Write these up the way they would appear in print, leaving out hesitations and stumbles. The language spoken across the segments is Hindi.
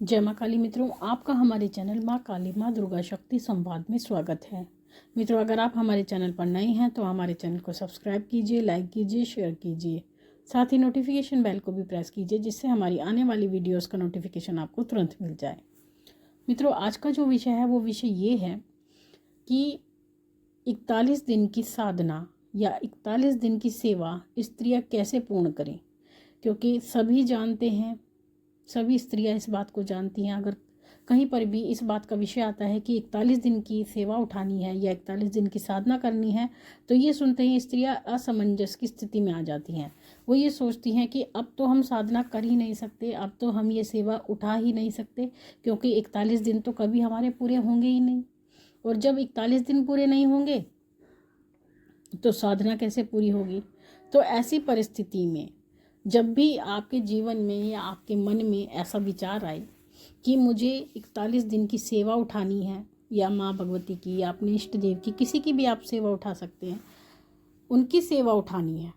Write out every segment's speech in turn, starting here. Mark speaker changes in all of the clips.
Speaker 1: जय माँ काली। मित्रों, आपका हमारे चैनल माँ काली माँ दुर्गा शक्ति संवाद में स्वागत है। मित्रों, अगर आप हमारे चैनल पर नए हैं तो हमारे चैनल को सब्सक्राइब कीजिए, लाइक कीजिए, शेयर कीजिए। साथ ही नोटिफिकेशन बेल को भी प्रेस कीजिए, जिससे हमारी आने वाली वीडियोस का नोटिफिकेशन आपको तुरंत मिल जाए। मित्रों, आज का जो विषय है वो विषय ये है कि 41 दिन की साधना या 41 दिन की सेवा स्त्रियाँ कैसे पूर्ण करें। क्योंकि सभी जानते हैं, सभी स्त्रियां इस बात को जानती हैं। अगर कहीं पर भी इस बात का विषय आता है कि 41 दिन की सेवा उठानी है या 41 दिन की साधना करनी है, तो ये सुनते ही स्त्रियां असमंजस की स्थिति में आ जाती हैं। वो ये सोचती हैं कि अब तो हम साधना कर ही नहीं सकते, अब तो हम ये सेवा उठा ही नहीं सकते, क्योंकि 41 दिन तो कभी हमारे पूरे होंगे ही नहीं। और जब 41 दिन पूरे नहीं होंगे तो साधना कैसे पूरी होगी। तो ऐसी परिस्थिति में जब भी आपके जीवन में या आपके मन में ऐसा विचार आए कि मुझे 41 दिन की सेवा उठानी है, या माँ भगवती की या अपने इष्ट देव की, किसी की भी आप सेवा उठा सकते हैं, उनकी सेवा उठानी है,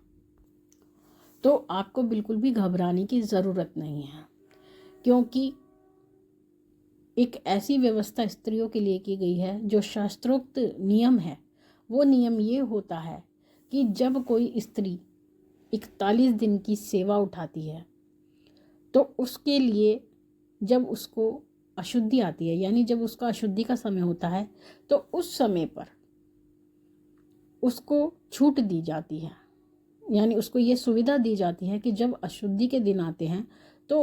Speaker 1: तो आपको बिल्कुल भी घबराने की ज़रूरत नहीं है। क्योंकि एक ऐसी व्यवस्था स्त्रियों के लिए की गई है जो शास्त्रोक्त नियम है। वो नियम ये होता है कि जब कोई स्त्री 41 दिन की सेवा उठाती है तो उसके लिए जब उसको अशुद्धि आती है, यानी जब उसका अशुद्धि का समय होता है, तो उस समय पर उसको छूट दी जाती है। यानी उसको ये सुविधा दी जाती है कि जब अशुद्धि के दिन आते हैं तो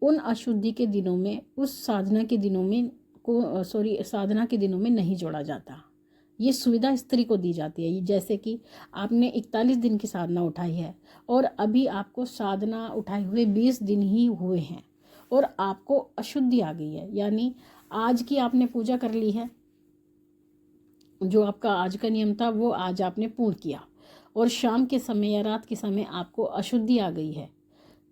Speaker 1: उन अशुद्धि के दिनों में उस साधना के दिनों में साधना के दिनों में नहीं जोड़ा जाता। ये सुविधा स्त्री को दी जाती है। जैसे कि आपने 41 दिन की साधना उठाई है और अभी आपको साधना उठाए हुए 20 दिन ही हुए हैं और आपको अशुद्धि आ गई है, यानी आज की आपने पूजा कर ली है, जो आपका आज का नियम था वो आज आपने पूर्ण किया, और शाम के समय या रात के समय आपको अशुद्धि आ गई है,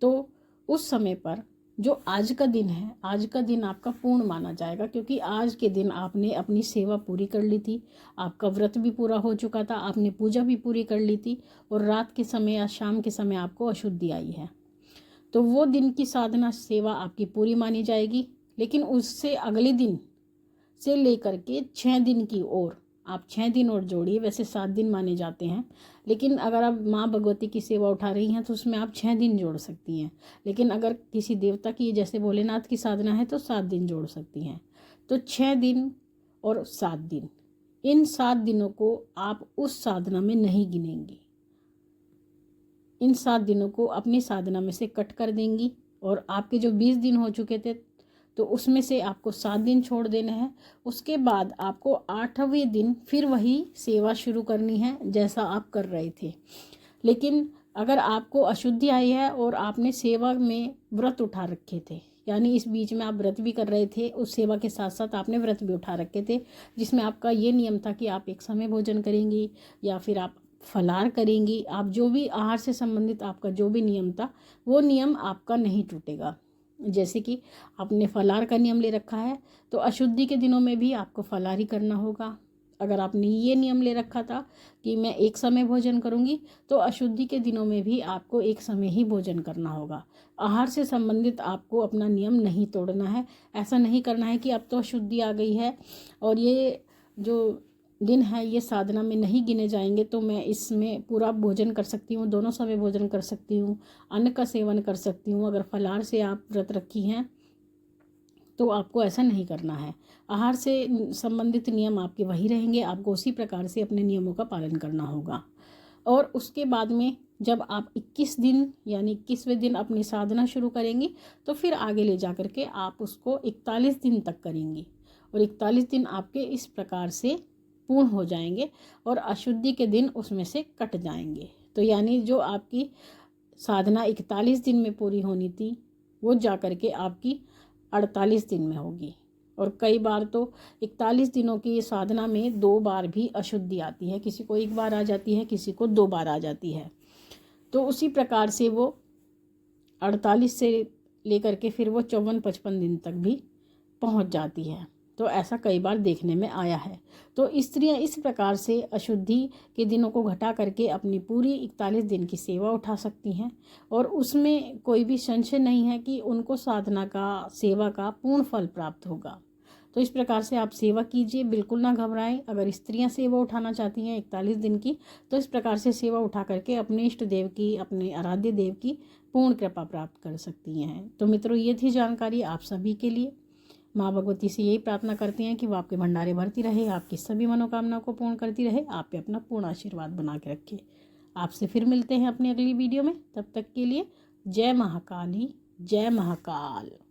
Speaker 1: तो उस समय पर जो आज का दिन है, आज का दिन आपका पूर्ण माना जाएगा। क्योंकि आज के दिन आपने अपनी सेवा पूरी कर ली थी, आपका व्रत भी पूरा हो चुका था, आपने पूजा भी पूरी कर ली थी, और रात के समय या शाम के समय आपको अशुद्धि आई है, तो वो दिन की साधना सेवा आपकी पूरी मानी जाएगी। लेकिन उससे अगले दिन से लेकर के 6 दिन की ओर आप 6 दिन और जोड़िए। वैसे 7 दिन माने जाते हैं, लेकिन अगर आप माँ भगवती की सेवा उठा रही हैं तो उसमें आप 6 दिन जोड़ सकती हैं। लेकिन अगर किसी देवता की, जैसे भोलेनाथ की साधना है, तो 7 दिन जोड़ सकती हैं। तो 6 दिन और 7 दिन, इन 7 दिनों को आप उस साधना में नहीं गिनेंगी। इन 7 दिनों को अपनी साधना में से कट कर देंगी, और आपके जो 20 दिन हो चुके थे तो उसमें से आपको 7 दिन छोड़ देने हैं। उसके बाद आपको 8वें दिन फिर वही सेवा शुरू करनी है जैसा आप कर रहे थे। लेकिन अगर आपको अशुद्धि आई है और आपने सेवा में व्रत उठा रखे थे, यानी इस बीच में आप व्रत भी कर रहे थे, उस सेवा के साथ साथ आपने व्रत भी उठा रखे थे, जिसमें आपका ये नियम था कि आप एक समय भोजन करेंगी या फिर आप फलार करेंगी, आप जो भी आहार से संबंधित आपका जो भी नियम था वो नियम आपका नहीं टूटेगा। जैसे कि आपने फलार का नियम ले रखा है तो अशुद्धि के दिनों में भी आपको फलार ही करना होगा। अगर आपने ये नियम ले रखा था कि मैं एक समय भोजन करूंगी, तो अशुद्धि के दिनों में भी आपको एक समय ही भोजन करना होगा। आहार से संबंधित आपको अपना नियम नहीं तोड़ना है। ऐसा नहीं करना है कि अब तो अशुद्धि आ गई है और ये जो दिन है ये साधना में नहीं गिने जाएंगे, तो मैं इसमें पूरा भोजन कर सकती हूँ, दोनों समय भोजन कर सकती हूँ, अन्न का सेवन कर सकती हूँ। अगर फलाहार से आप व्रत रखी हैं तो आपको ऐसा नहीं करना है। आहार से संबंधित नियम आपके वही रहेंगे, आपको उसी प्रकार से अपने नियमों का पालन करना होगा। और उसके बाद में जब आप 21 दिन यानी 21वें दिन अपनी साधना शुरू करेंगी, तो फिर आगे ले जा करके आप उसको 41 दिन तक करेंगी, और 41 दिन आपके इस प्रकार से पूर्ण हो जाएंगे और अशुद्धि के दिन उसमें से कट जाएंगे। तो यानी जो आपकी साधना 41 दिन में पूरी होनी थी वो जा कर के आपकी 48 दिन में होगी। और कई बार तो 41 दिनों की साधना में 2 बार भी अशुद्धि आती है, किसी को 1 बार आ जाती है, किसी को 2 बार आ जाती है। तो उसी प्रकार से वो 48 से लेकर के फिर वो 54-55 दिन तक भी पहुंच जाती है। तो ऐसा कई बार देखने में आया है। तो स्त्रियां इस प्रकार से अशुद्धि के दिनों को घटा करके अपनी पूरी 41 दिन की सेवा उठा सकती हैं और उसमें कोई भी संशय नहीं है कि उनको साधना का, सेवा का पूर्ण फल प्राप्त होगा। तो इस प्रकार से आप सेवा कीजिए, बिल्कुल ना घबराएं। अगर स्त्रियां सेवा उठाना चाहती हैं 41 दिन की, तो इस प्रकार से सेवा उठा करके अपने इष्ट देव की, अपने आराध्य देव की पूर्ण कृपा प्राप्त कर सकती हैं। तो मित्रों, ये थी जानकारी आप सभी के लिए। माँ भगवती से यही प्रार्थना करते हैं कि वो आपके भंडारे भरती रहे, आपकी सभी मनोकामना को पूर्ण करती रहे, आप पे अपना पूर्ण आशीर्वाद बना के रखे। आपसे फिर मिलते हैं अपनी अगली वीडियो में। तब तक के लिए जय महाकाली, जय महाकाल।